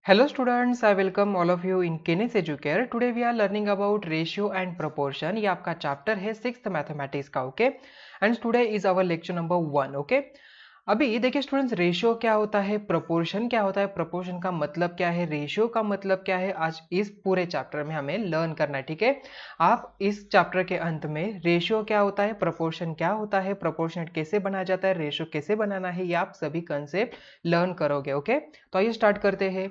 Hello students, I welcome all of you in KENE'S Educare. Today we are learning about ratio and proportion. ये आपका chapter है 6th mathematics का, okay? And today is our lecture number 1, okay? अभी देखिए students, ratio क्या होता है, proportion क्या होता है, प्रोपोर्शन का मतलब क्या है, रेशियो का मतलब क्या है, आज इस पूरे चैप्टर में हमें लर्न करना है, ठीक है? आप इस चैप्टर के अंत में रेशियो क्या होता है, प्रोपोर्शन क्या होता है, प्रोपोर्शनेट कैसे बनाया जाता है, रेशियो कैसे बनाना है, ये आप सभी कंसेप्ट लर्न करोगे, ओके? तो आइए स्टार्ट करते हैं।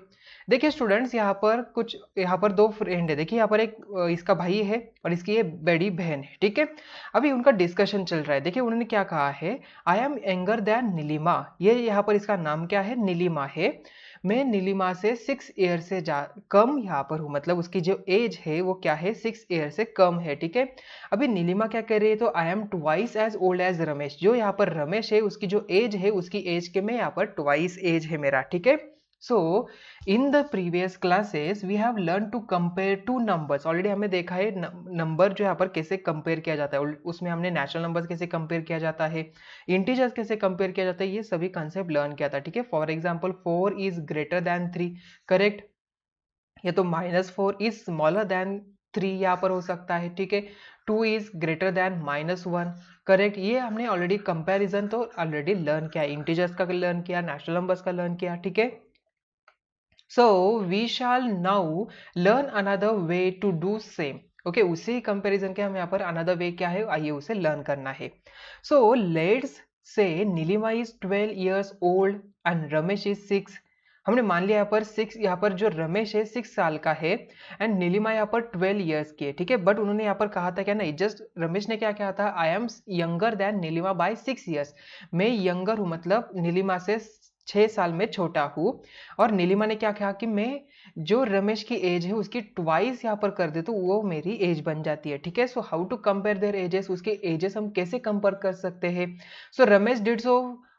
देखिए स्टूडेंट्स, यहाँ पर दो फ्रेंड है। देखिए यहाँ पर एक इसका भाई है और इसकी ये बड़ी बहन है, ठीक है? अभी उनका डिस्कशन चल रहा है। देखिए उन्होंने क्या कहा है, I am younger than Neelima. ये यहाँ पर इसका नाम क्या है, नीलिमा है। मैं नीलिमा से 6 ईयर से कम यहाँ पर हूँ, मतलब उसकी जो एज है वो क्या है, 6 ईयर से कम है, ठीक है? अभी नीलिमा क्या कह रही है, तो I am twice as old as Ramesh. जो यहाँ पर रमेश है उसकी जो एज है, उसकी एज के मैं यहाँ पर ट्वाइस एज है मेरा, ठीक है? So in the previous classes we have learn to compare two numbers. Already हमने देखा है नंबर जो यहाँ पर कैसे कंपेयर किया जाता है, उसमें हमने नेचुरल नंबर्स कैसे कंपेयर किया जाता है, इंटीजर्स कैसे कंपेयर किया जाता है, ये सभी कंसेप्ट लर्न किया था, ठीक है? For example 4 is greater than 3, correct? या तो -4 इज स्मॉलर देन 3 यहाँ पर हो सकता है, ठीक है? 2 इज ग्रेटर देन -1, करेक्ट? ये हमने ऑलरेडी कंपेरिजन तो ऑलरेडी लर्न किया, इंटीजर्स का लर्न किया, नेचुरल नंबर्स का लर्न किया, ठीक है? So we shall now learn another way to do same. Okay उसी कंपैरिजन के हम यहाँ पर अनदर वे क्या है, आइए उसे लर्न करना है. So let's say Neelima is 12 years old and Ramesh is 6. हमने मान लिया यहाँ पर 6, यहाँ पर जो रमेश है 6 साल का है एंड नीलिमा यहाँ पर 12 years की है, ठीक है? बट उन्होंने यहाँ पर कहा था क्या, नहीं जस्ट रमेश ने क्या कहा था, I am younger than Neelima by 6 years. मैं यंगर हूँ, मतलब नीलिमा से 6 साल में छोटा हूँ. और नीलिमा ने क्या कहा कि मैं जो रमेश की एज है उसकी ट्वाइस यहाँ पर कर दे तो वो मेरी एज बन जाती है, ठीक है? So how to compare their ages, उसके एजेस हम कैसे कंपेयर कर सकते हैं? So Ramesh did so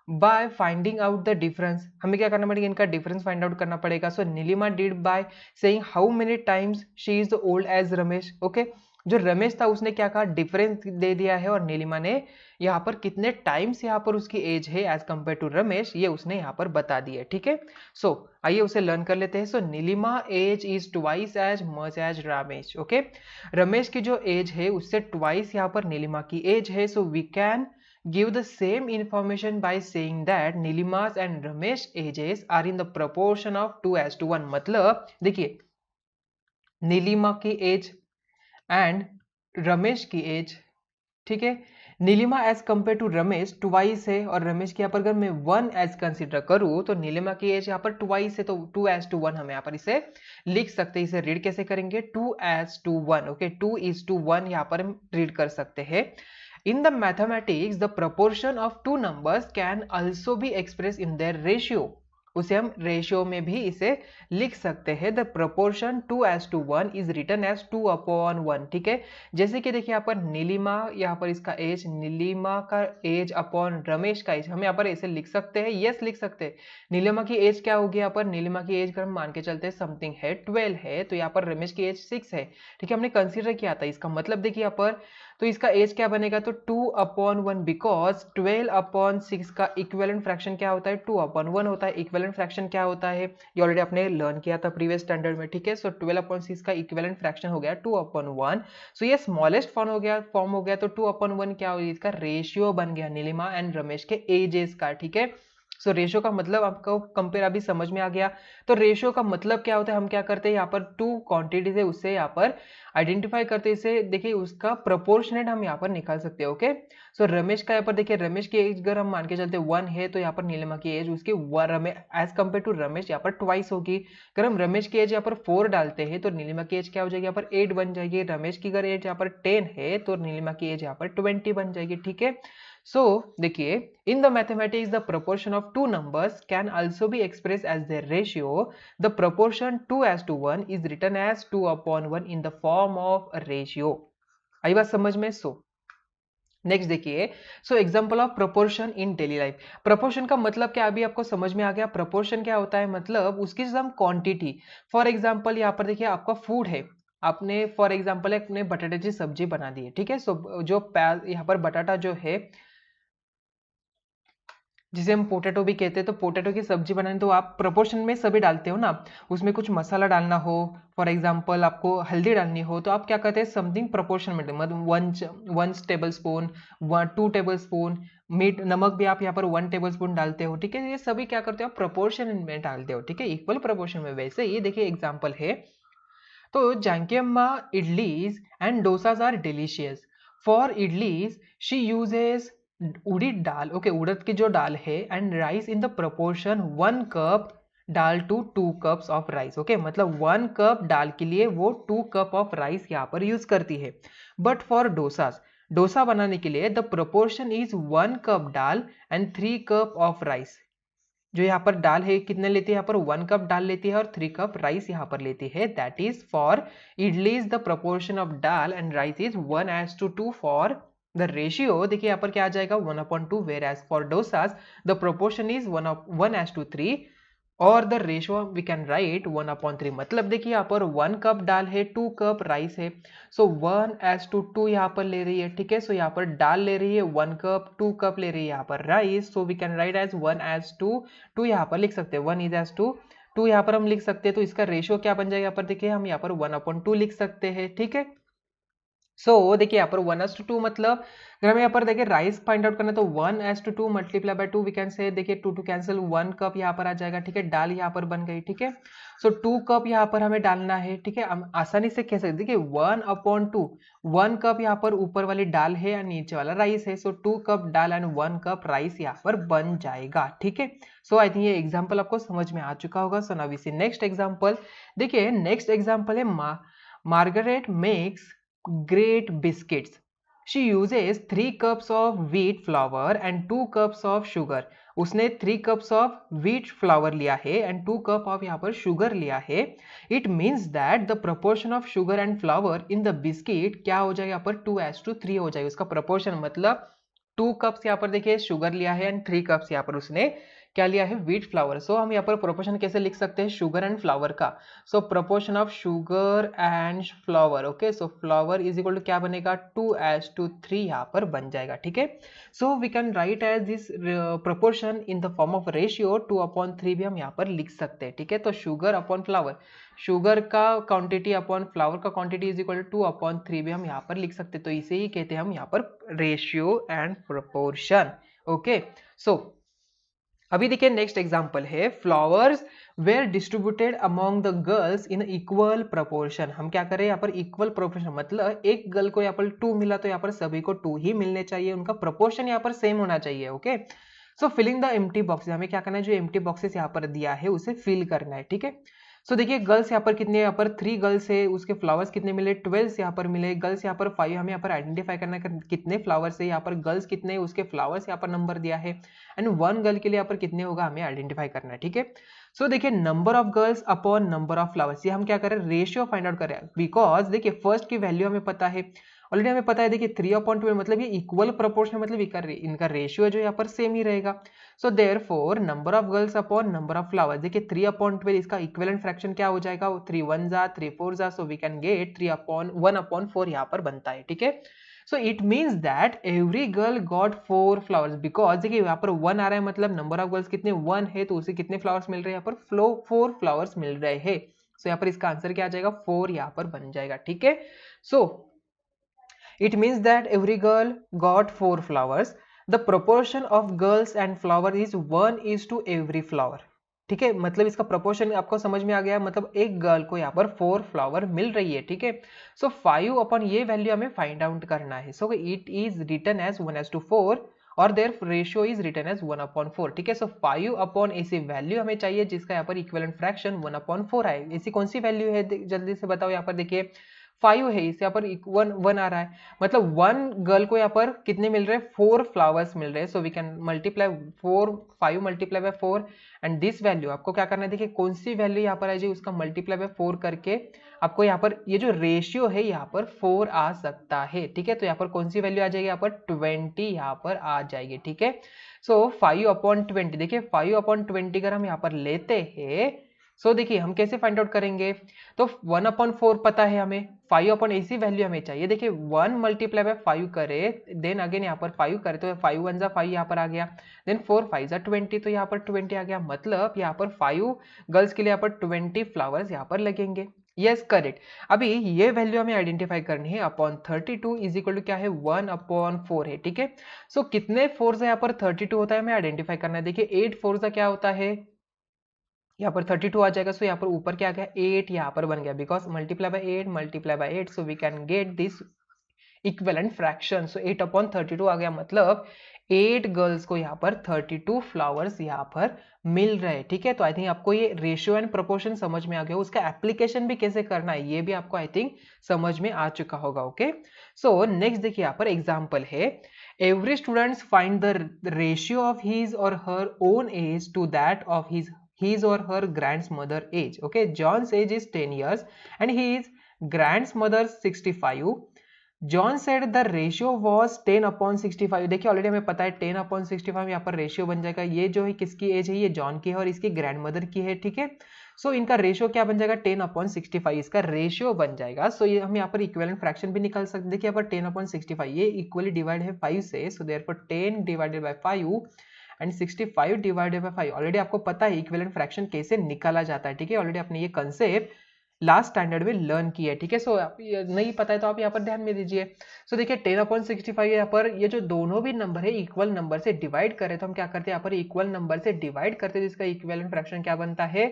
by finding out the difference. हमें क्या करना पड़ेगा, इनका डिफरेंस फाइंड आउट करना पड़ेगा. So Neelima did by saying how many times she is old as Ramesh. Okay, जो रमेश था उसने क्या कहा, डिफरेंस दे दिया है, और नीलिमा ने यहाँ पर कितने टाइम्स यहाँ पर उसकी एज है एज कंपेयर टू रमेश, ये उसने यहाँ पर बता दिया, ठीक है? सो आइए उसे लर्न कर लेते हैं. So Neelima age is twice as much as Ramesh. Okay, Ramesh की जो एज है उससे ट्वाइस यहाँ पर नीलिमा की एज है. So we can give the same information by saying that नीलिमा's and Ramesh ages are in the proportion of 2:1. मतलब देखिए नीलिमा की एज एंड रमेश की एज, ठीक है? Neelima age compare to Ramesh twice है, और रमेश की यहाँ पर अगर मैं 1 एज कंसिडर करूँ तो नीलिमा की एज यहाँ पर ट्वाइस है, तो 2:1 हम यहाँ पर इसे लिख सकते हैं. इसे रीड कैसे करेंगे, 2:1. ओके, 2:1 यहाँ पर हम रीड कर सकते हैं. In the mathematics, the proportion of two numbers can also be expressed in their ratio. उसे हम रेशियो में भी इसे लिख सकते हैं. The proportion 2:1 is written as 2/1, ठीक है? जैसे कि देखिए यहाँ पर नीलिमा, यहाँ पर इसका एज, नीलिमा का एज अपॉन रमेश का एज, हम यहाँ पर ऐसे लिख सकते हैं. यस लिख सकते हैं. नीलिमा की एज क्या होगी, यहाँ पर नीलिमा की एज अगर हम मान के चलते हैं समथिंग है 12 है, तो यहाँ पर रमेश की एज 6 है, ठीक है? हमने कंसिडर किया था. इसका मतलब देखिए यहाँ पर तो इसका एज क्या बनेगा, तो 2/1, बिकॉज 12/6 का इक्विवेलेंट फ्रैक्शन क्या होता है, 2/1 होता है. इक्विवेलेंट फ्रैक्शन क्या होता है, ये ऑलरेडी आपने लर्न किया था प्रीवियस स्टैंडर्ड में, ठीक है? सो 12/6 का इक्विवेलेंट फ्रैक्शन हो गया 2/1. सो ये स्मॉलेस्ट फॉर्म हो गया, तो 2/1 क्या हो गया, इसका रेशियो बन गया नीलिमा एंड रमेश के एजेस का, ठीक है? सो रेशियो का मतलब आपको कंपेयर अभी समझ में आ गया. तो रेशियो का मतलब क्या होता है, हम क्या करते हैं, यहाँ पर टू क्वांटिटीज है उससे यहाँ पर आइडेंटिफाई करते हैं. इसे देखिए उसका प्रोपोर्शनेट हम यहाँ पर निकाल सकते हैं. ओके, सो रमेश का यहाँ पर देखिए, रमेश की एज अगर हम मान के चलते 1 है, तो यहाँ पर नीलिमा की एज उसकी एज कंपेयर टू रमेश यहाँ पर ट्वाइस होगी. अगर हम रमेश की एज यहाँ पर 4 डालते हैं तो नीलिमा की एज क्या हो जाएगी, यहाँ पर 8 बन जाएगी. रमेश की अगर एज यहाँ पर 10 है तो नीलिमा की एज यहाँ पर 20 बन जाएगी, ठीक है? सो देखिए, in the mathematics the proportion of two numbers can also be expressed as their ratio. The proportion 2:1 is written as 2/1 in the form of a ratio. आई बात समझ में? सो नेक्स्ट देखिए, so example of proportion in daily life. Proportion का मतलब क्या, अभी आपको समझ में आ गया. प्रोपोर्शन क्या होता है, मतलब उसकी सम क्वांटिटी. फॉर एग्जांपल यहाँ पर देखिए आपका फूड है, आपने फॉर एग्जांपल अपने बटाटे की सब्जी बना दी है, ठीक है? सो जो यहाँ पर बटाटा जो है जिसे हम पोटैटो भी कहते हैं, तो पोटैटो की सब्जी बनाने तो आप प्रोपोर्शन में सभी डालते हो ना, उसमें कुछ मसाला डालना हो, फॉर एग्जांपल आपको हल्दी डालनी हो, तो आप क्या करते हैं, समथिंग प्रोपोर्शन में, मतलब one tablespoon, 2 tablespoon, meat नमक भी आप यहाँ पर 1 टेबल स्पून डालते हो, ठीक है। ये सभी क्या करते हो, आप प्रोपोर्शन में डालते हो, ठीक है, इक्वल प्रोपोर्शन में। वैसे ये देखिए एग्जाम्पल है, तो Jankiamma idlis and dosas are delicious. For idlis, she uses उड़ीद दाल, ओके, उड़द की जो दाल है, and rice in the proportion 1 cup dal to 2 cups of rice, okay, मतलब 1 कप दाल के लिए वो 2 कप ऑफ राइस यहाँ पर यूज करती है। बट फॉर डोसास, डोसा बनाने के लिए the proportion is 1 cup dal and 3 cup of rice. जो यहाँ पर दाल है कितने लेती है, यहाँ पर 1 कप दाल लेती है और 3 कप राइस यहाँ पर लेती है। That is for idli is the proportion of dal and rice is 1:2। For the ratio देखिए यहाँ पर क्या आ जाएगा, 1/2, where as for dosas the proportion is 1:3 और the ratio we can write 1/3। मतलब देखिए यहाँ पर 1 कप दाल है, 2 कप राइस है, सो 1:2 यहाँ पर ले रही है, ठीक है। सो यहाँ पर दाल ले रही है 1 कप, 2 कप ले रही है यहाँ पर rice, so we can write as 1:2 यहाँ पर लिख सकते हैं, 1:2 यहाँ पर हम लिख सकते हैं। तो इसका रेशियो क्या बन जाएगा, यहाँ पर देखिए हम यहाँ पर 1/2 लिख सकते हैं, ठीक है। सो देखिए यहाँ पर 1:2, मतलब अगर हमें यहाँ पर देखिए राइस फाइंड आउट करना है तो 1:2 multiply by 2 we can say, देखिए 2 कैंसिल, 1 कप यहाँ पर आ जाएगा, ठीक है। दाल यहाँ पर बन गई, ठीक है। सो 2 कप यहाँ पर हमें डालना है, ठीक है। हम आसानी से कह सकते देखिए 1/2, 1 कप यहाँ पर ऊपर वाली दाल है और नीचे वाला राइस है, सो 2 cup dal and 1 cup rice यहाँ पर बन जाएगा, ठीक है। सो आई थिंक ये एग्जाम्पल आपको समझ में आ चुका होगा। So now we see next example. देखिए नेक्स्ट एग्जाम्पल है Margaret makes great biscuits. She uses 3 cups of wheat flour and 2 cups of sugar. उसने 3 cups of wheat flour लिया है and 2 cup of यहाँ पर sugar लिया है। It means that the proportion of sugar and flour in the biscuit क्या हो जाएगा, यहाँ पर 2:3 हो जाएगा। उसका proportion मतलब 2 कप्स यहाँ पर देखिए शुगर लिया है एंड 3 कप्स यहाँ पर उसने क्या लिया है, व्हीट फ्लावर। सो हम यहाँ पर प्रोपोर्शन कैसे लिख सकते हैं, शुगर एंड फ्लावर का। So proportion of sugar and flour, okay, so flour is equal to क्या बनेगा, 2:3 यहाँ पर बन जाएगा, ठीक है। So we can write as this proportion in the form of ratio 2/3 भी हम यहाँ पर लिख सकते हैं, ठीक है। तो शुगर अपॉन फ्लावर, शुगर का क्वांटिटी अपॉन फ्लावर का क्वांटिटी इज इक्वल टू 2/3 भी हम यहाँ पर लिख सकते हैं। तो इसे ही कहते हैं हम यहाँ पर ratio and proportion, okay. So अभी देखिए नेक्स्ट एग्जांपल है, flowers were distributed among the girls in equal proportion. हम क्या करें यहाँ पर इक्वल प्रोपोर्शन, मतलब एक गर्ल को यहाँ पर 2 मिला तो यहाँ पर सभी को 2 ही मिलने चाहिए, उनका प्रोपोर्शन यहाँ पर सेम होना चाहिए, okay. So filling the empty boxes, हमें क्या करना है, जो एम्प्टी बॉक्सेस यहाँ पर दिया है उसे फिल करना है, ठीक है। सो देखिए गर्ल्स यहाँ पर कितने, यहाँ पर 3 गर्ल्स है, उसके फ्लावर्स कितने मिले, 12 यहाँ पर मिले, गर्ल्स यहाँ पर 5, हमें यहाँ पर आइडेंटिफाई करना है कितने फ्लावर्स है, यहाँ पर गर्ल्स कितने, उसके फ्लावर्स यहाँ पर नंबर दिया है, एंड 1 गर्ल के लिए यहाँ पर कितने होगा हमें आइडेंटिफाई करना है, ठीक है। सो देखिए number of girls upon number of flowers, ये हम क्या करें, रेशियो फाइंड आउट करें, बिकॉज देखिए फर्स्ट की वैल्यू हमें पता है, ऑलरेडी हमें पता है, देखिए 3/12 मतलब ये इक्वल प्रोपोर्शन, मतलब इनका रेशियो जो यहाँ पर सेम ही रहेगा। So therefore number of girls upon number of flowers, देखिए 3/12 इसका इक्विवेलेंट फ्रैक्शन क्या हो जाएगा, 3 1 जा 3 4 जा, सो वी कैन गेट 1/4 यहाँ पर बनता है, ठीक है। So it means that every girl got 4 flowers, because देखिए यहाँ पर 1 आ रहा है, मतलब नंबर ऑफ गर्ल्स कितने 1 है, तो उसे कितने फ्लावर्स मिल रहे हैं, यहाँ पर 4 फ्लावर्स मिल रहे हैं। सो यहाँ पर इसका आंसर क्या आ जाएगा, 4 यहाँ पर बन जाएगा, ठीक है। सो it means that every girl got 4 flowers. The proportion of girls and flower is 1:to every flower. ठीक है, मतलब इसका प्रोपोर्शन आपको समझ में आ गया, मतलब एक गर्ल को यहाँ पर 4 फ्लावर मिल रही है, ठीक है। सो 5 अपॉन ये वैल्यू हमें फाइंड आउट करना है। So it is written as 1:4 और their ratio is written as 1/4, ठीक है। सो 5 अपॉन ऐसी वैल्यू हमें चाहिए जिसका यहाँ पर इक्विवेलेंट फ्रैक्शन 1/4 आए। ऐसी कौन सी वैल्यू है, जल्दी से बताओ। यहाँ पर देखिए 5 है, इसे यहाँ पर 1 आ रहा है, मतलब 1 गर्ल को यहाँ पर कितने मिल रहे हैं, 4 फ्लावर्स मिल रहे हैं। So we can multiply 5 multiply by 4 and this value आपको क्या करना है, देखिए कौन सी वैल्यू यहाँ पर आ जाए, उसका मल्टीप्लाई बाय 4 करके आपको यहाँ पर ये जो रेशियो है यहाँ पर 4 आ सकता है, ठीक है। तो यहाँ पर कौन सी वैल्यू आ जाएगी, यहाँ पर 20 यहाँ पर आ जाएगी, ठीक है। सो 5/20, देखिए 5/20 अगर हम यहाँ पर लेते हैं सो देखिए हम कैसे फाइंड आउट करेंगे, तो 1/4 पता है हमें, 5 ऐसी वैल्यू हमें चाहिए। देखिए 1 मल्टीप्लाई बाय 5 करे, देन अगेन यहाँ पर 5 करे तो 5 1 जा 5 यहाँ पर आ गया, देन 4 5 जा 20 तो यहाँ पर 20 आ गया, मतलब यहाँ पर 5 गर्ल्स के लिए यहाँ पर 20 फ्लावर्स यहाँ पर लगेंगे। Yes correct. अभी ये वैल्यू हमें आइडेंटिफाई करनी है अपॉन 32 इज इक्वल टू क्या है 1/4 है, ठीक है। सो कितने 4 से यहाँ पर 32 होता है हमें आइडेंटिफाई करना है। देखिए 8 4 से क्या होता है, यहाँ पर 32 आ जाएगा। सो यहाँ पर ऊपर क्या आ गया 8 यहाँ पर बन गया, because multiply by 8 so we can get this equivalent fraction. So 8/32 आ गया, मतलब 8 गर्ल्स को यहाँ पर 32 फ्लावर्स यहाँ पर मिल रहे हैं, ठीक है। तो आई थिंक आपको ये रेशियो एंड प्रोपोर्शन समझ में आ गया, उसका एप्लीकेशन भी कैसे करना है ये भी आपको आई थिंक समझ में आ चुका होगा। ओके, सो नेक्स्ट देखिए यहाँ पर एग्जाम्पल है, every students find the ratio of his और her own age to that of his or her grandmother age. Okay, John's age is 10 years and his grandmother's 65. John said the ratio was 10/65. देखिए already हमें पता है 10/65 यहाँ पर ratio बन जाएगा। ये जो है किसकी एज है, ये जॉन की है और इसकी ग्रैंडमदर की है, ठीक है। सो इनका रेशियो क्या बन जाएगा 10/65, इसका रेशियो बन जाएगा। सो ये हम यहाँ पर इक्विवेलेंट फ्रैक्शन भी निकाल सकते हैं। देखिए यहाँ पर 10/65 ये इक्वली डिवाइड है 5 से, so therefore 10 divided by 5 and 65 divided by 5। Already आपको पता है इक्विवेलेंट फ्रैक्शन कैसे निकाला जाता है, ठीक है। ऑलरेडी आपने ये कंसेप्ट लास्ट स्टैंडर्ड में लर्न किया है, ठीक है। सो नहीं पता है तो आप यहाँ पर ध्यान में दीजिए। सो देखिए 10/65 यहाँ पर ये जो दोनों भी नंबर है इक्वल नंबर से डिवाइड करें तो हम क्या करते हैं, यहाँ पर इक्वल नंबर से डिवाइड करते हैं, जिसका इक्विवेलेंट फ्रैक्शन क्या बनता है,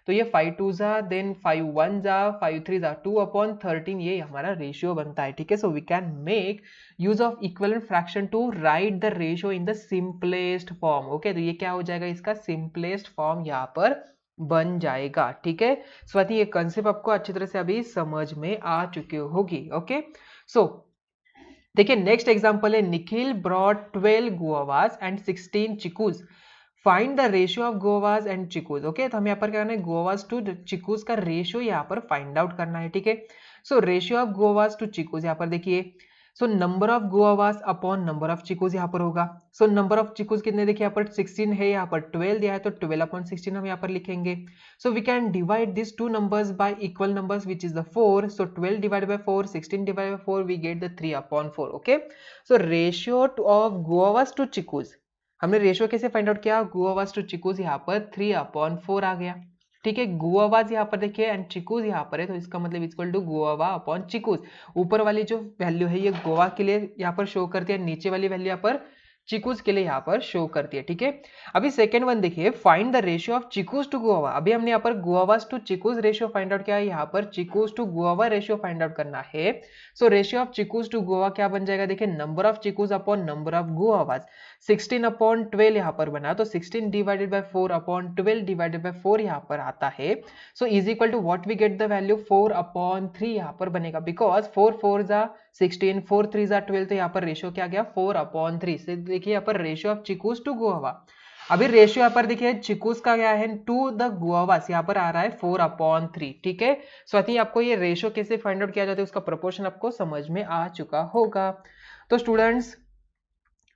तो ये 5 2 जा, देन 5 1 जा, 5 3 जा, 2/13 ये हमारा रेशियो बनता है, ठीक है। So we can make use of equivalent fraction to write the ratio in the simplest form. Okay, तो ये क्या हो जाएगा, इसका सिंपलेस्ट फॉर्म यहाँ पर बन जाएगा, ठीक है। स्वाति ये कंसेप्ट आपको अच्छी तरह से अभी समझ में आ चुकी होगी। ओके, सो देखिए नेक्स्ट एग्जांपल है, Nikhil brought 12 guavas and 16 chikoos, find the ratio of guavas and chikoos. Okay, तो हम यहाँ पर क्या करना है, गुआवास टू चिकूज का रेशियो यहाँ पर फाइंड आउट करना है, ठीक है। So ratio of guavas to chikoos यहाँ पर देखिए, so number of guavas upon number of chikoos यहाँ पर होगा। सो नंबर ऑफ चिकूज कितने देखिए यहाँ पर 16 है, यहाँ पर 12 दिया है तो 12/16 हम यहाँ पर लिखेंगे। So we can divide this two numbers by equal numbers which is the 4। So 12 divided by 4, 16 divided by 4, we get the 3/4। Okay, so ratio of guavas to chikoos, हमने रेशियो कैसे फाइंड आउट किया, गुआवास टू चिकूज यहाँ पर 3/4 आ गया, ठीक है। गुआवास यहाँ पर देखिए एंड चिकूज यहाँ पर है, तो इसका मतलब equal to guava upon chikoos. ऊपर वाली जो वैल्यू है ये गोवा के लिए यहाँ पर शो करती है, नीचे वाली वैल्यू यहाँ पर चिकूज के लिए यहाँ पर शो करती है, ठीक है। अभी सेकंड वन देखिए, find the ratio of chikoos to guava. अभी हमने यहाँ पर guavas to chikoos ratio find out किया है, यहाँ पर chikoos to guava ratio find out करना है। So ratio of chikoos to guava क्या बन जाएगा, देखिए number of chikoos upon number of guavas, 16/12 यहाँ पर बना, तो 16 डिवाइडेड बाय 4/12 डिवाइडेड बाय 4 यहाँ पर आता है। So is equal to what we get the value 4/3 यहाँ पर बनेगा, बिकॉज 4 4 जा 16, 4 3 जा 12, तो यहाँ पर रेशियो क्या गया 4/3 से। देखिए यहाँ पर ratio of chikoos to guava, अभी रेशियो यहाँ पर देखिए चिकूज का क्या है टू द गुआवास, यहाँ पर आ रहा है 4/3, ठीक है। सो आई थिंक आपको ये रेशियो कैसे फाइंड आउट किया जाता है उसका प्रोपोर्शन आपको समझ में आ चुका होगा। तो स्टूडेंट्स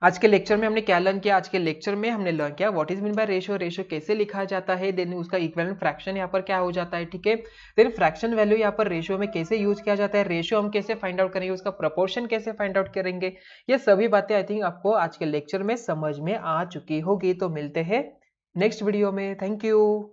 आज के लेक्चर में हमने क्या लर्न किया, आज के लेक्चर में हमने लर्न किया what is mean by ratio, ratio कैसे लिखा जाता है, देन उसका इक्विवेलेंट फ्रैक्शन यहाँ पर क्या हो जाता है, ठीक है। देन फ्रैक्शन वैल्यू यहाँ पर रेशियो में कैसे यूज किया जाता है, रेशियो हम कैसे फाइंड आउट करेंगे, उसका प्रोपोर्शन कैसे फाइंड आउट करेंगे, ये सभी बातें आई थिंक आपको आज के लेक्चर में समझ में आ चुकी होगी। तो मिलते हैं नेक्स्ट वीडियो में, थैंक यू।